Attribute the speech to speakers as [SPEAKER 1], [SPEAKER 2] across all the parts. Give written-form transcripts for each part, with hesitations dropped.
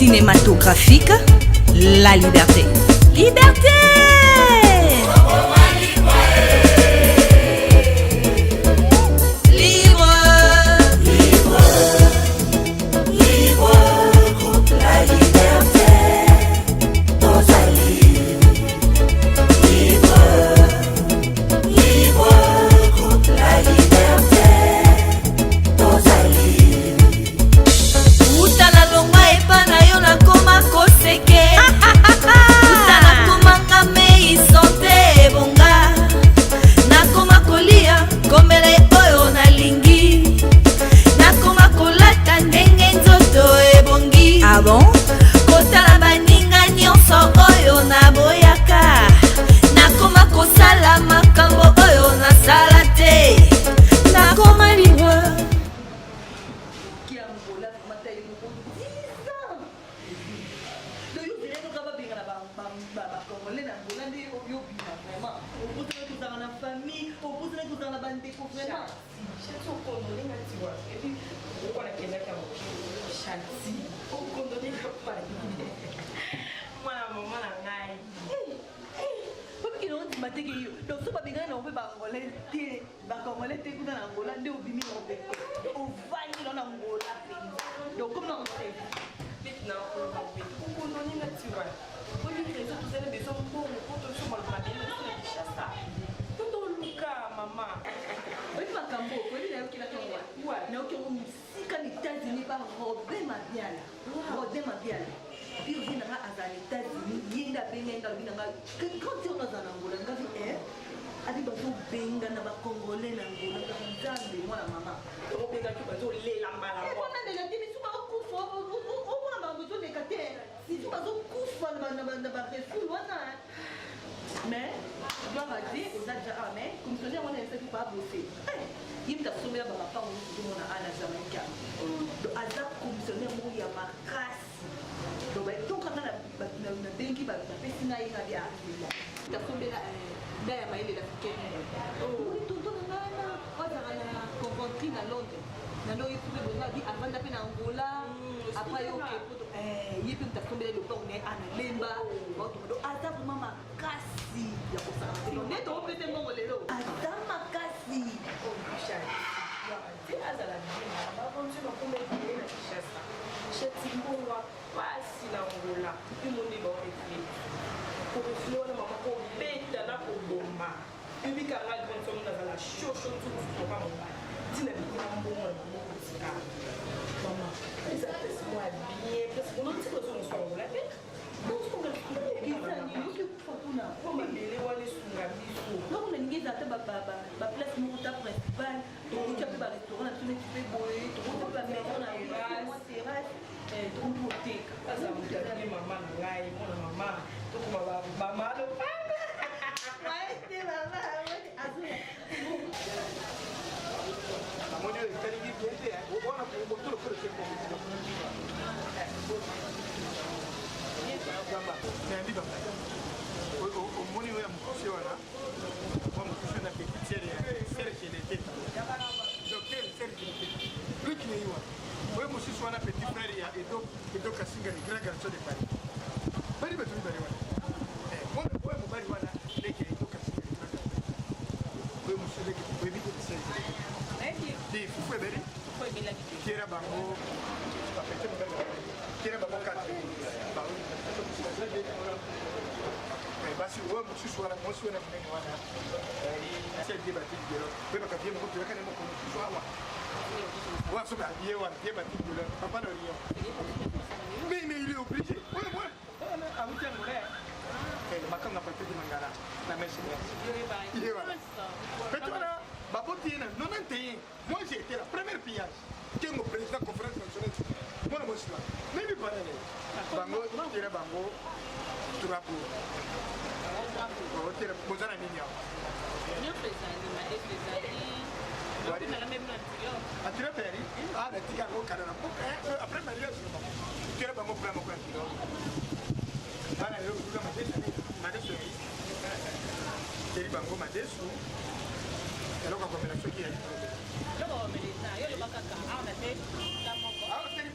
[SPEAKER 1] cinématographique, la liberté. Liberté!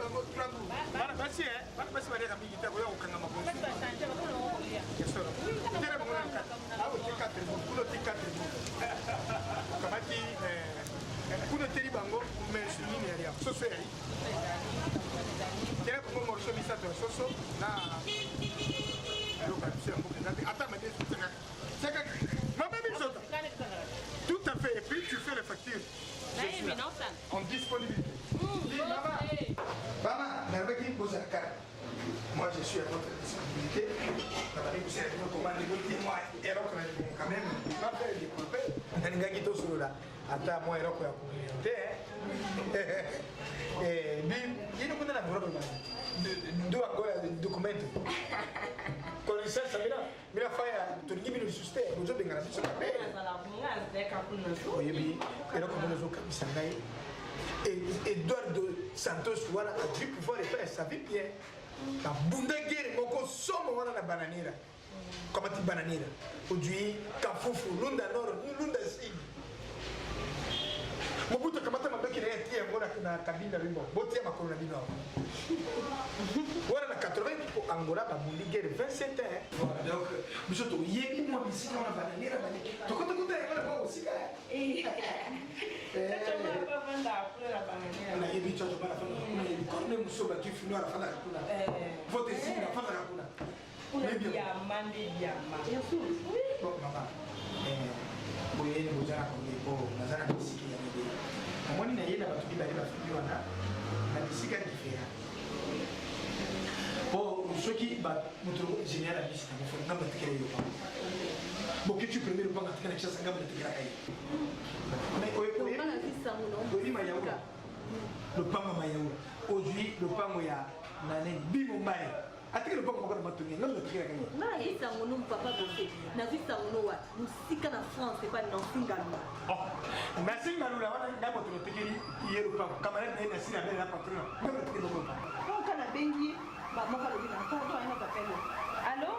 [SPEAKER 2] bango trabu bana basi bari ka mingi tako ya ukanga makonso tena bango na kata awo te 4 mots kulo te 4 mots kamati kuno teri bango mensuline ya soso ya tena bango morso misato soso na yo ka pisa mo kati ata ma desu tena seka mama mi sota tout à fait et puis tu fais les factures en disponibilité. Maman, moi je suis à votre disponibilité. Vous savez comment négocier moi et quand même, je vais faire des problèmes. Je suis là. Attends, moi, je vais communauté. Et il nous donne la bonne document. Quand il s'est sabina, mira faya, tu n'as pas de soutien. Nous avons bien grandi sur la paix. Oui, et là comme nous avons comme Eduardo Santos wana a dû pouvoir le faire sa vie bien. La bunda guerre moko somo wana na bananera. Comment tu bananera? Aujourd'hui, Kafufu, Lunda Nord, Lunda Sud. Mobutu kamata mabeki na yeye tia ngona na kabila limbo. Botia makolo na bino. Voilà na 80 pour Angola ba bundi guerre 27 ans. Voilà donc monsieur to yebi moi ici na bananera bani. To ko ngala ko aussi ka. Na yebi cho bana fana kuna korne musoba kifino ara fana kuna. Vote si na fana kuna.
[SPEAKER 3] Ya mande ya ma.
[SPEAKER 2] Bon mama. Boye ni bojana ko ni bo nazana bisiki ya mbe. Amoni na yela batu bibali bafudiwa na bisika difera. Bon soki ba mutu génial la bisika mo fona ngamba tikere yo pa. Bon que tu premier pas ngatika na kisa ngamba tikera kai. Mais oye
[SPEAKER 3] Bana visa muno.
[SPEAKER 2] Oye mayaura. Le pango mayaura. Aujourd'hui le pango ya nane bimo mai. Atikere le pango ko na matungi ngamba tikera kai.
[SPEAKER 3] Na visa muno papa bosse. Na visa muno wa musika na France c'est pas dans Singalou.
[SPEAKER 2] Oh. Na Singalou la wana ngamba tulotikeri yero pango. Kamera na sina bele na patron. Ngamba tikere ko pa.
[SPEAKER 3] On kana bengi ba moka le bina. Pardon ina papelo. Allô?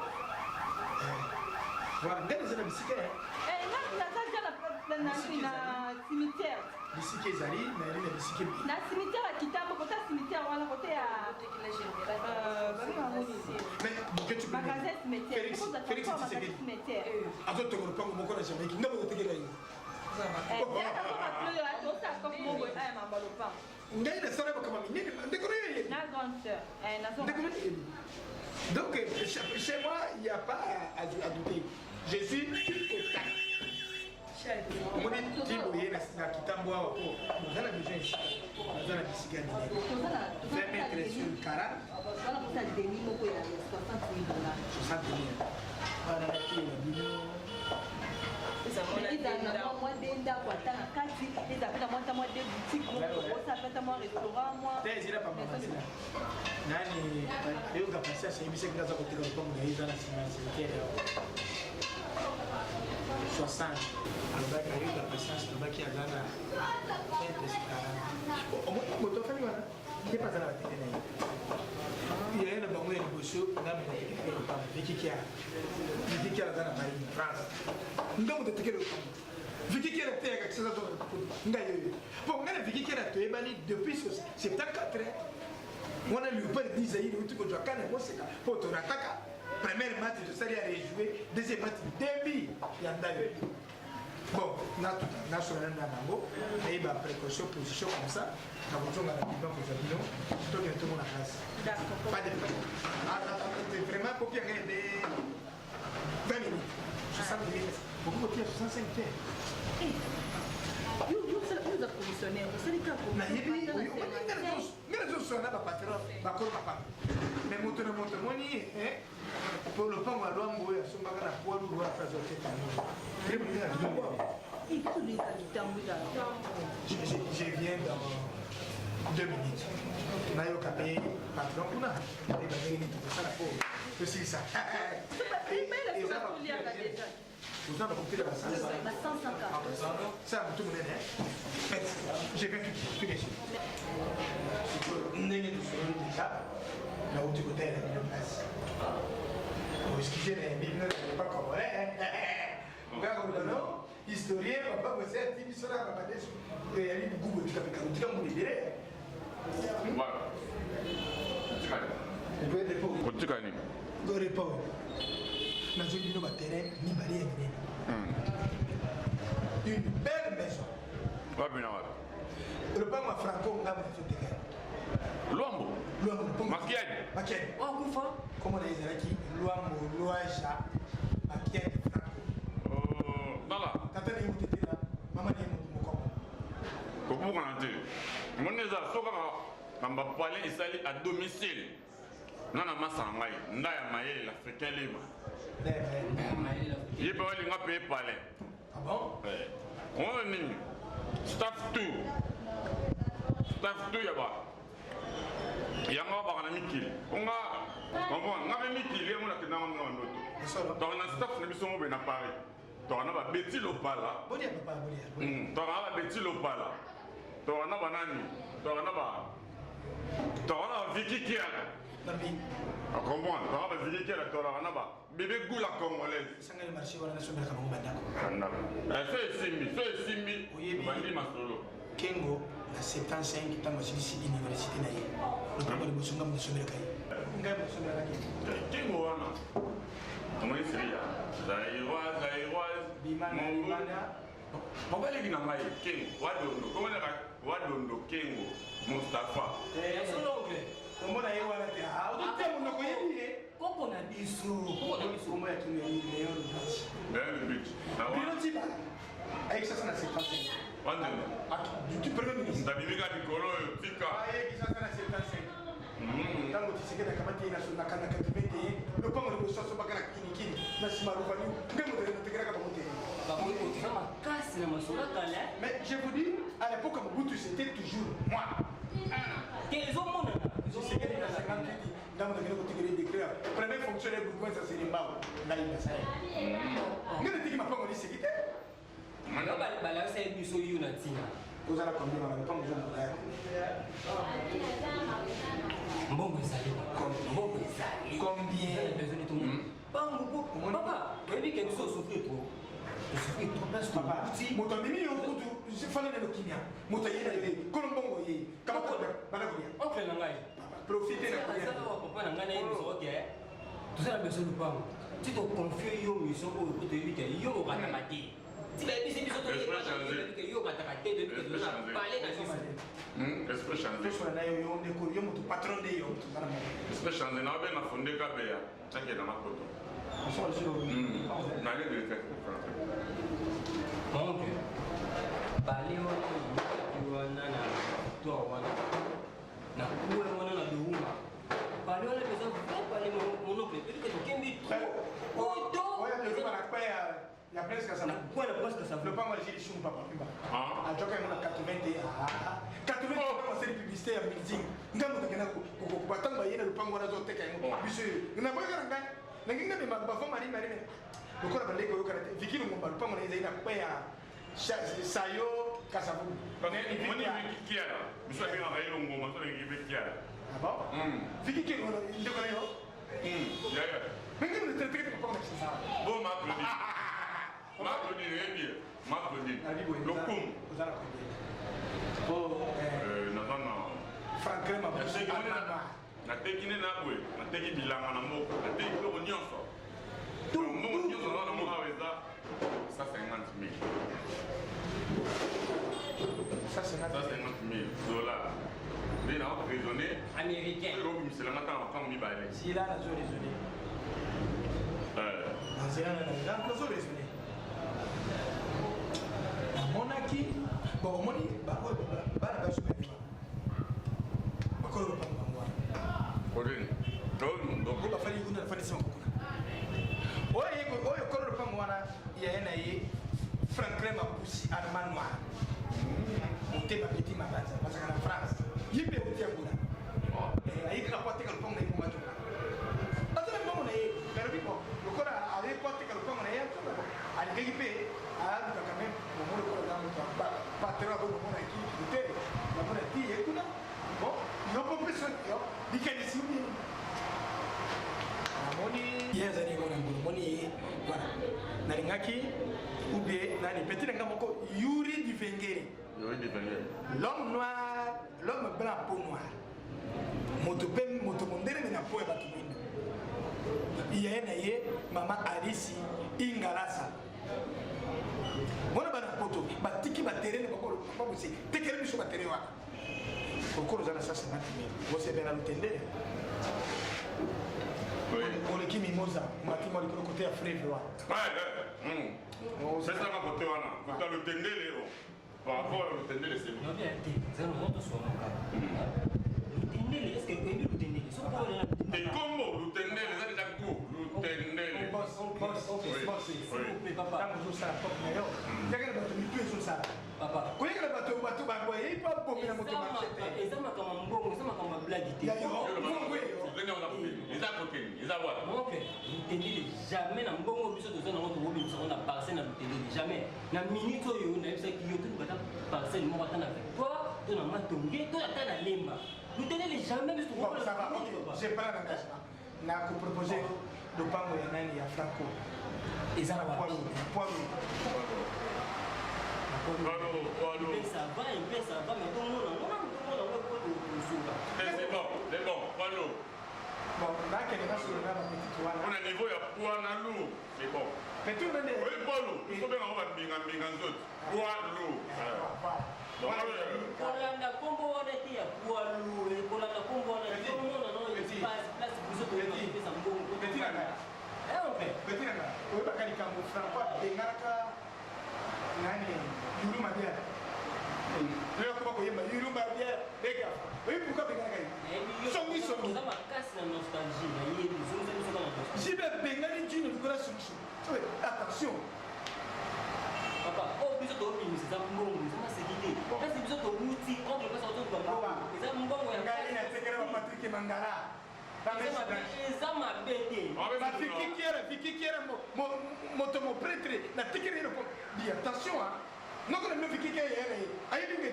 [SPEAKER 2] Voilà, ngamba zana bisika.
[SPEAKER 3] Na cimetière.
[SPEAKER 2] Bisiki ezali na ile bisiki.
[SPEAKER 3] Na cimetière ya kitambo kota cimetière wana kote ya
[SPEAKER 2] mais que tu peux
[SPEAKER 3] magasin cimetière.
[SPEAKER 2] Félix
[SPEAKER 3] cimetière.
[SPEAKER 2] Azo to ko pango moko na Jamaïque ngabo to tegela yo. Ngai na sala kama mimi ndekore
[SPEAKER 3] na grande sœur na zone.
[SPEAKER 2] Donc chez moi il y a pas à douter. Je suis au tac. Moni tibo yena na kitambo hapo mzana besoin mzana bisigani 20 mètres sur 40
[SPEAKER 3] wana kuta demi moko ya 60 dollars
[SPEAKER 2] 60 dollars bana kile bino
[SPEAKER 3] na moi denda kwa tana kati eza peta moi ta moi de boutique moi ça peta moi restaurant moi
[SPEAKER 2] tezira pa mama nani leo kapasa sasa hivi sasa ngaza kutika kwa mwana hizo na cimetière 60 alobaki ayuda patience tobaki azana moto afani wana nde pazala bateke na ye yaye na bango ya liboso ngambe natekeke lopango vikikiala aza na marine france ngambo totekele lopango vikikiala teyaka kisasa to ngai yoyo po ngai na vikikiala toyebani depuis 74 wana liopard dizaire uti kozwa kana moseka po torataka première match tosali ya rejouer deuxième match demi ya ndayo. Bon, national nango, et bah précaution, position comme ça, dans votre zone à la bidon pour Zabino, tout le monde à classe.
[SPEAKER 3] D'accord.
[SPEAKER 2] Pas de problème. Ah, vraiment pour bien aider 20 minutes. 60 minutes. Beaucoup de 65 heures.
[SPEAKER 3] Vous êtes commissionnaire, vous savez quand vous
[SPEAKER 2] mais moto na moto moni pour le pango alwa mboya sombaka na poilu lwa fazo teta je viens dans 2 minutes nayo kapé patron kuna et ba ngeni to sala po to si ça vous avez compris la
[SPEAKER 3] 150.
[SPEAKER 2] Ça, tout le monde est. J'ai vu tout bien sûr. Nous sommes déjà là où tu connais la place. Est-ce que j'ai les mille pas comme on regarde non historien, papa, vous savez, il y a une Google qui a fait 40 ans, vous libérez.
[SPEAKER 4] Otikani.
[SPEAKER 2] Go repos. Na zone bino ba terrain ni bari ngene. Une belle maison.
[SPEAKER 4] Va bien là.
[SPEAKER 2] Le pas ma franco ngam na zote ka.
[SPEAKER 4] Luambo. Makiadi.
[SPEAKER 2] Makiadi.
[SPEAKER 3] Oh, kufa.
[SPEAKER 2] Comment les Iraki, Luambo, Luaja, Makiadi, Franco.
[SPEAKER 4] Oh, voilà.
[SPEAKER 2] Tata ni mutete là, maman ni mukoko.
[SPEAKER 4] Kopo kanante. Moneza soka kamba pale isali à domicile. Nana masangai, ndaya mayele l'Africain libre. Il peut aller payer palais.
[SPEAKER 2] Ah bon?
[SPEAKER 4] Ouais. On est staff tout. Staff tout yaba. Yanga ba kana mikili. Onga on nga mikili ye mona kina ngam ndoto. To na staff ne biso mo be na Paris. To na ba beti lo pala.
[SPEAKER 2] Bodia papa bodia.
[SPEAKER 4] To na ba beti lo pala. To na ba nani? To na ba Vicky Kiara.
[SPEAKER 2] Nabi.
[SPEAKER 4] On comprend. To na ba Vicky Kiara to na ba bébé goula congolaise.
[SPEAKER 2] Sanga le marché wana so bela kama bandako.
[SPEAKER 4] Kanda. So simbi. Bandi masolo.
[SPEAKER 2] Kengo na 75 tango sisi université na ye. Le papa de Bosunga mo somela kai. Ngai mo somela kai.
[SPEAKER 4] Kengo wana. Amoni siria. Zairoise.
[SPEAKER 2] Bimana.
[SPEAKER 4] Mobile gina ngai Kengo. Wadondo. Comment Wadondo Kengo. Mustafa.
[SPEAKER 3] Solo oncle.
[SPEAKER 2] Comment na ye wana te. Ah, o te mo ko yebi.
[SPEAKER 3] Koko na biso.
[SPEAKER 2] Comment ya kimi ni meilleur match.
[SPEAKER 4] Le but.
[SPEAKER 2] Bino tiba. Avec ça na 75. Du premier ministre.
[SPEAKER 4] Ndabibika Nicolo Tika.
[SPEAKER 2] Aye kisa na 75. Tango tisike na kamati na suna kana kabete. Le pango de bosso bakana kini. Na simaru vanu. Ngamo de tekera ka monter. Mais je vous dis, à l'époque, Mobutu, c'était toujours moi.
[SPEAKER 3] Quels ont mon
[SPEAKER 2] Je sais que les 50 ans, dans mon décret, le premier fonctionnaire bourgeois, ça c'est les Mao. Là, il va ça. Vous avez dit que ma femme dit sécurité.
[SPEAKER 3] Vous avez dit que
[SPEAKER 2] vous allez combien dans la femme de combien
[SPEAKER 3] Papa, vous avez dit que nous souffrons trop.
[SPEAKER 2] Papa, moto mimi yo kutu fana na kimia moto yena ile kolombongo ye kama ko bana ko ya
[SPEAKER 3] oncle nangai
[SPEAKER 2] profiter na ko ya
[SPEAKER 3] ça va papa nangana yebi so OK tout ça la besoin de pas tu te confies yo mission ko ko te yiki yo ka tamati ti ba bisi biso to yo ka tamati de que nous parler na sisi
[SPEAKER 4] esprit changer
[SPEAKER 2] so na yo ne ko yo moto patron de yo tout ça na
[SPEAKER 4] esprit changer na be na fonde ka be ya take na makoto na le de faire
[SPEAKER 3] donc bali wana na to wana na kuwe wana na duuma bali wana pesa bali mono pe que kimbi oto
[SPEAKER 2] oya de na kwa ya presque ça
[SPEAKER 3] na kwa la presque ça
[SPEAKER 2] le pas moi j'ai chou papa pimba a joka mo 80 80 kwa série publicité ya meeting ngamo de kana ko batanga yena le pango na zo teka ngo biso na boya nga na nginga be ba fo mari ukora balego yo karate vikiri ngomba lupango na ina kwa ya sayo kasabu
[SPEAKER 4] moni kiara biso bi ngaba yelo ngoma so ngi be kiara
[SPEAKER 2] aba vikiri ngolo ndeko na yo
[SPEAKER 4] ya
[SPEAKER 2] bengi ne tete ko kwa sa
[SPEAKER 4] bo ma applaudi lokum
[SPEAKER 2] uzala ko
[SPEAKER 4] na zona
[SPEAKER 2] Franklin ma
[SPEAKER 4] na tekine na bwe na teki bilanga na moko na teki ko nyonso tout le monde dit on a ça 50 000
[SPEAKER 2] ça 50
[SPEAKER 4] 000 dollars mais là raisonné
[SPEAKER 3] américain
[SPEAKER 4] le c'est la matin quand mi baile
[SPEAKER 2] si là na zo raisonné c'est là na zo raisonné monaki bon moni ba ko ba su ba ko ro pa ngwa
[SPEAKER 4] odeni donc
[SPEAKER 2] ba fali kuna fali sama oye koro pa mwana ya ena ye Franklin Mapusi Allemand noir monté ma petite ma base parce que en France yipe utia kuna ayi ka pote ka ponga ni kuma tuka atana mbomo na ye pero bipo lokora ale pote ka ponga na ye ali ka yipe ala ka kame mbomo ko na mo pa tera bo mbomo na ki ute na mo na ti ye kuna bon yo po peso yo dikani simi moni yeza ni ngona moni voilà na lingaki ube nani petit ngamoko Yuri Divengere
[SPEAKER 4] Yuri Divengere
[SPEAKER 2] l'homme noir l'homme blanc peau noire moto mondele me na po ya bato mwindu iye na ye mama Arisi Ingalasa mona bana poto batiki baterene bakolo babose tekele biso baterene wana okolo zana sasa na kimi bose bena lutendele ole kimi moza matimo likolo kote ya freve wa
[SPEAKER 4] c'est ça ma côté wana kote lutendele par rapport à lutendele c'est
[SPEAKER 3] non bien c'est un monde sur mon cas lutendele est-ce que peut lutendele so ko na
[SPEAKER 4] et combo lutendele ça déjà coup lutendele
[SPEAKER 2] boss papa tango zo sala pop na yo yakela bato mitu ezo sala papa koyekela bato bango ye pa bombe na moto marché
[SPEAKER 3] ezama kama mbongo ezama kama blague te
[SPEAKER 2] ya yo mbongo yo
[SPEAKER 4] eza côté eza voilà
[SPEAKER 3] ok lutendele jamais na mbongo biso toza na moto wobi biso na parcelle na lutendele jamais na minute oyo na bisa ki yo tout bata parcelle mo bata na victoire to na matonge to ata na lemba lutendele jamais biso ko
[SPEAKER 2] ça va ok j'ai pas l'engagement na ko proposer le pango ya nani ya Franco eza na poids
[SPEAKER 3] ça va mais tout le monde on
[SPEAKER 4] c'est bon Palo
[SPEAKER 2] bon là qu'elle est sur la petite toile
[SPEAKER 4] on a niveau ya poids na lourd c'est bon
[SPEAKER 2] mais tout le monde
[SPEAKER 4] oui Palo il faut bien on va binga nzot poids lourd
[SPEAKER 3] kolanda kombo wana te ya poids lourd kolanda kombo wana tout le monde non espace place biso to pesa mbongo
[SPEAKER 2] petit nanga oyebaka likambo Franco abengaka nani yuluma biara loko bakoyemba yuluma biara eka oyebi pourquoi abengaka ye songi
[SPEAKER 3] oza makasi na nostalgie na ye bizongiza na nostalgie
[SPEAKER 2] jibe abengani jino likola songiso attention
[SPEAKER 3] papa oyo biso tobimisa eza mbongo eza masekite kasi biso towuti contre pesa otokuba eza mbongo ya
[SPEAKER 2] ngai natekela ba Patrick Mangala
[SPEAKER 3] eza mabe te
[SPEAKER 2] bafikikiere moto mopretre natekeli eno di attention noko na mefikike yere ayibinge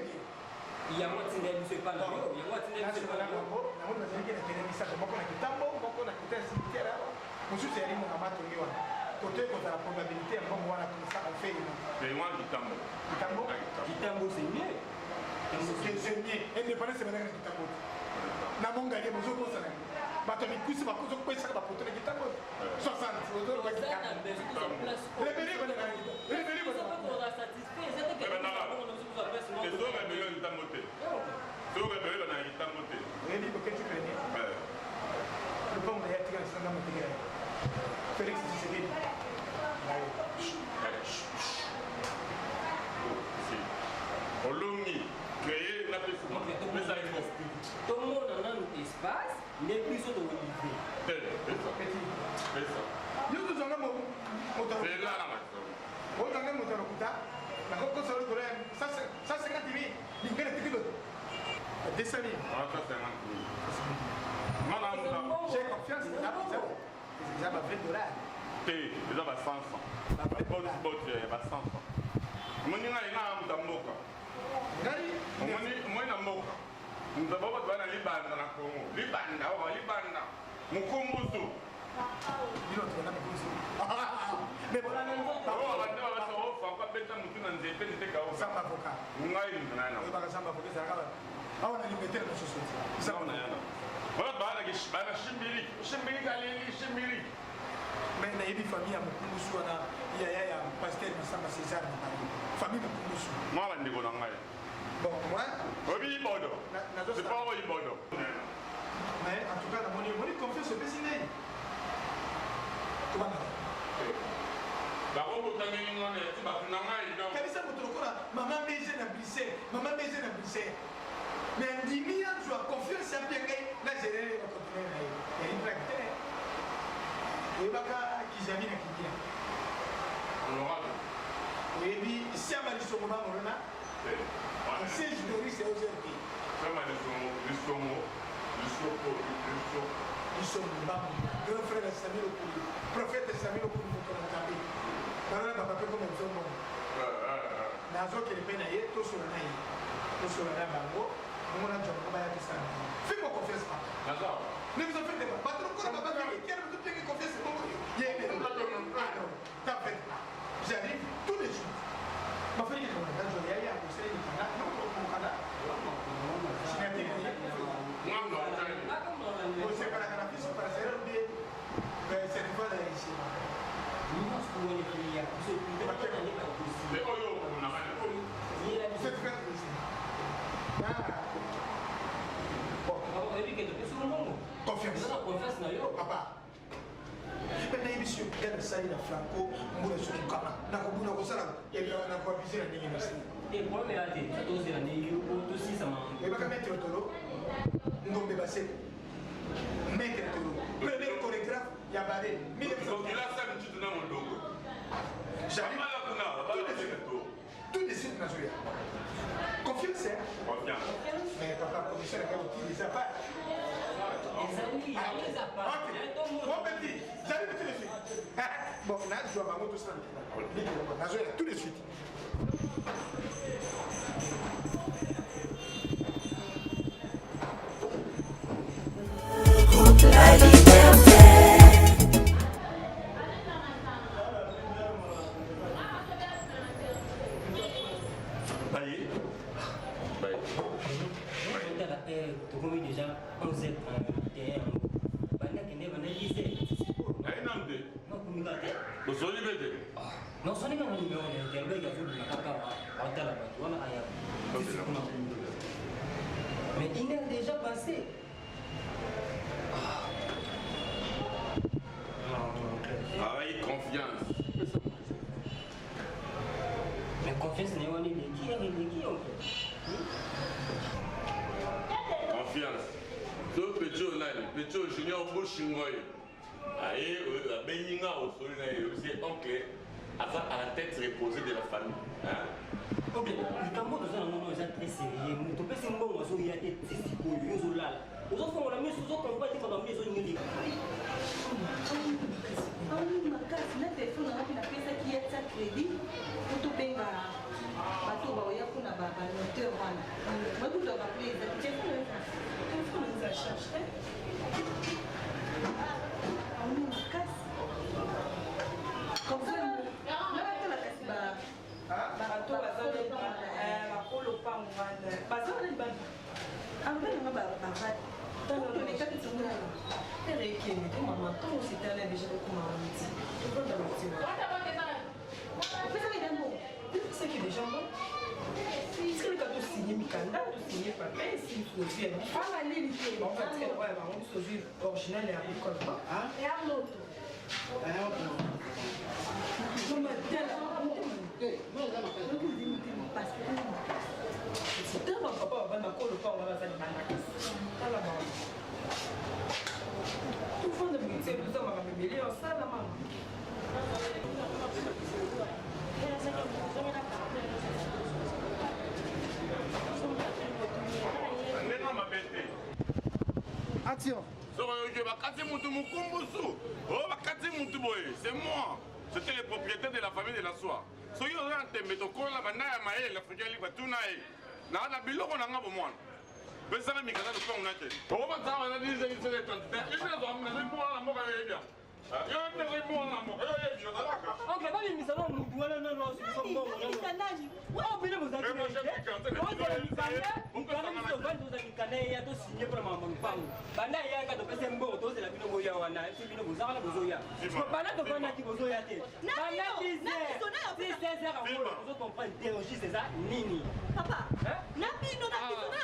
[SPEAKER 2] di
[SPEAKER 3] yango tinda biso epana yango tinda biso epana
[SPEAKER 2] nango nazalaki na kende misato moko na kitambo moko na kota ya cimetière awa mosusu yali mo na matongi wana kote kozala probabilité ya mbongo wana komisa ofeima kitambo
[SPEAKER 3] c'est mieux
[SPEAKER 2] indépendance ebandaka na kitambo na mongalie bozokosana bato mikusi bakozokwesaka bapoto na kitambo 60 Félix Tshisekedi
[SPEAKER 4] Olongi créer la
[SPEAKER 3] tout le monde a un espace les plus de l'olivier
[SPEAKER 2] j'ai confiance il y a $20
[SPEAKER 4] ils ont 500 moninga ina mtamboka moi na mboka mtababa bana libanda na Kongo libanda mukumbusu
[SPEAKER 2] mais voilà non
[SPEAKER 4] banda basa ofa kwa beta mutuna nzete ndeka ofa
[SPEAKER 2] samba avocat
[SPEAKER 4] ngai ndana
[SPEAKER 2] we baka samba avocat ça kala awa na liberté na société
[SPEAKER 4] ça on a yana voilà bana shimbiri galili
[SPEAKER 2] mais na yebi famille ya mukumbusu wana ya pasteur Masamba César na famille mukumbusu
[SPEAKER 4] mala ndiko na ngai
[SPEAKER 2] bon moi
[SPEAKER 4] obi ibodo c'est pas obi ibodo
[SPEAKER 2] mais en tout cas na moni confiance pe sinai comment
[SPEAKER 4] ba ko tangeni ngone ti ba na ngai donc
[SPEAKER 2] kabisa motorokola maman beze na Bruxelles mais ndimi ya tu as confiance en bien ngai na gérer le continuer na ya une pratique oyebaka kizami na kikia
[SPEAKER 4] honorable
[SPEAKER 2] oyebi siama lisongo bamolona ancien journaliste aujourd'hui
[SPEAKER 4] siama lisongo
[SPEAKER 2] bambo grand frère de Samuel Okuli prophète Samuel Okuli mokola nzambe balona bapape koma ezomona nazokele mpe na ye tosola na ye bango bongo na jongo bayakisana fais moi confiance papa ne vous en faites pas patron kola baba qui a tout bien confiance bongo t'inquiète pas j'arrive tous les jours ma famille est dans le yaya au Sénégal non au Canada Confiance. Papa. Maintenant, il y a des salles de Franco, Mouna Soukama, Nakobuna Kosala, et la Kwabizé à l'université.
[SPEAKER 3] Et pour me rater, ça doit être l'année où aussi ça m'a.
[SPEAKER 2] Et pas mettre le tolo, non mais basé. Mettre le tolo. Premier chorégraphe, il y a Baré.
[SPEAKER 4] Donc il a ça, mais tu te donnes mon logo.
[SPEAKER 2] J'arrive à la tout de suite, Nazoya. Confiance, hein?
[SPEAKER 4] Confiance.
[SPEAKER 2] Mais papa, commissaire, il utilise ça pas. Mon petit, j'arrive tout de suite. Bon, là, je dois m'amour tout ça. Nazoya, tout de suite.
[SPEAKER 1] La liberté.
[SPEAKER 3] Déjà 11 heures non, ce n'est pas un numéro mais il est déjà passé.
[SPEAKER 4] Avec confiance.
[SPEAKER 3] Mais confiance n'est pas qui en fait.
[SPEAKER 4] Confiance. So petit junior Bouchingoy. Aïe, Beninga au sol, c'est oncle. À la tête reposée de la famille.
[SPEAKER 3] Ok, le Cambo de ça, non, c'est très sérieux. Tu peux se mouvoir sur la tête, c'est si cool, ils sont là. Aux autres, on l'a mis sous autres, on va dire qu'on a mis sur une ligne.
[SPEAKER 2] Action.
[SPEAKER 4] C'est moi. C'était le propriétaire de la famille de la soie. So yo rente metoko la bana ya maele l'Afrique libre tuna e. Na na biloko na ngabo mwana. Besa na mikana de pont na te. O ba ta na dize ni c'est tant. Il fait zo amna ni pour la moka ye bien. Yo ne ri pour la moka. Yo ye yo la ka.
[SPEAKER 3] On va pas les misala nous voilà non non c'est son bon. Oh bien vous avez. Ya to signé pour maman pango. Bana ya ka to pese mbo to c'est la bino boya wana. Si bino bozala na bozoya. Bana to bana ki bozoya te. Bana dize. C'est ça on comprend théologie c'est ça nini.
[SPEAKER 1] Papa. Na bino na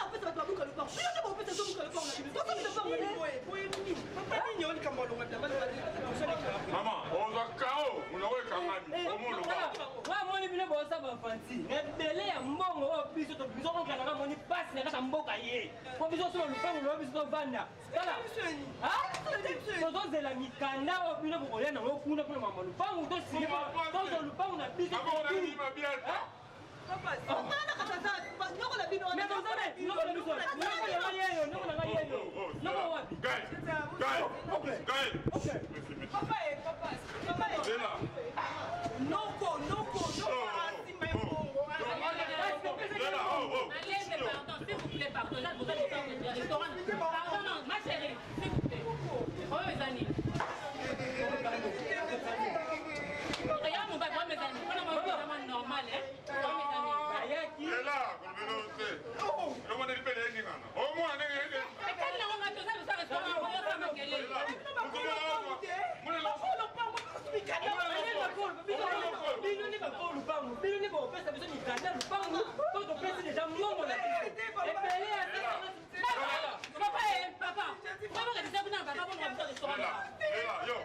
[SPEAKER 1] en fait ça va beaucoup le port. Je ne peux pas te le port.
[SPEAKER 4] Maman, on va KO. On a kangani. Comment le va?
[SPEAKER 3] Wa moni bino bosa ba fanti. Ne bele ya mbongo o biso to biso ko kana moni passe na ka mboka ye. Ko biso so lupango lo biso vanda. Kala. Ah? To de la mikanda o bino ko yana o kuna kuna mama lupango to si. To lupango na biso. Papa, on a katata. Nyoko la bino. Mais vous avez, nyoko la biso. Nyoko ya yeyo, nyoko na yeyo. Nyoko wapi?
[SPEAKER 4] Guy.
[SPEAKER 1] Papa. Noko.
[SPEAKER 5] Allez, pardon, s'il vous plaît, pardon. Là, vous allez faire le restaurant. Pardon, ma chérie, s'il vous plaît. Oh, mes amis. Regarde mon bac, mes amis. On a vraiment normal, hein. Oh, mes amis.
[SPEAKER 4] Il est là, comme nous c'est. Le monde est pédé ni non. Au moins
[SPEAKER 5] mais quel est le restaurant, restaurant, on va faire ma gueule.
[SPEAKER 3] pour le banc. Bino ni bon, ça besoin de gagner le banc. Quand on pèse déjà mon là. Et pelé à papa. Comment que tu sais bien papa pour le restaurant là.
[SPEAKER 4] Yo,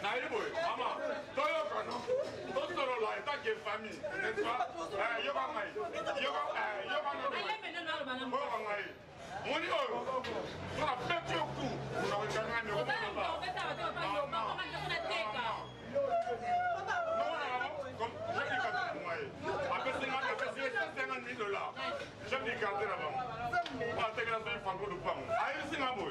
[SPEAKER 4] na ibo, mama. Toyo kono. Tostoro la eta ke famille, n'est-ce pas? Yo ba ngai. Yo ba no.
[SPEAKER 5] Allez maintenant dans le banane.
[SPEAKER 4] Bo ngai. Moni oyo. Na pete ku. Na ko kana ni ko ba. J'aime les garder là-bas. On va intégrer dans un franco de pang. Aïe, c'est ma boue.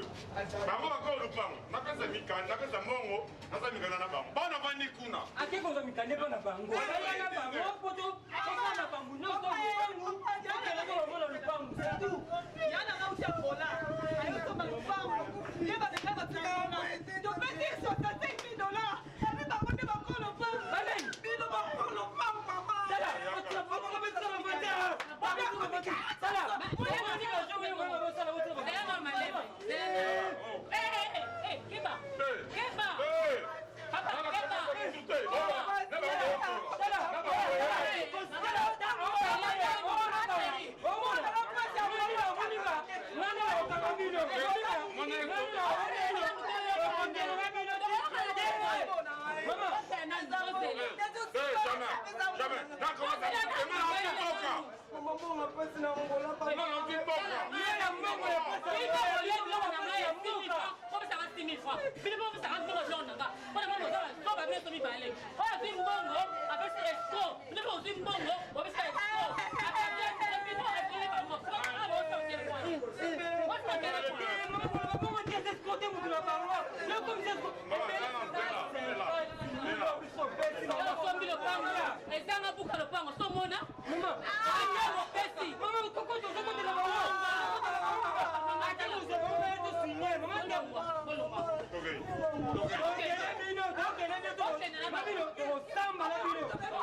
[SPEAKER 4] Bango encore de pang. N'a pas ça mika, n'a pas ça mongo, n'a pas mika na bang. Pas na bani kuna.
[SPEAKER 3] A qui vous a mika ne pas na bango. Aïe na bango poto. Comment na bango? Non, non, non. Ya le pang. C'est tout.
[SPEAKER 1] Ya na na ucha bola. Ayo to ba pang. Ye ba de ka ba tsana. To pesi $65,000. Abi ba ko de ba ko lo pang.
[SPEAKER 3] Allez.
[SPEAKER 1] Bino ba ko lo pang papa.
[SPEAKER 3] Dala.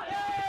[SPEAKER 3] Okay.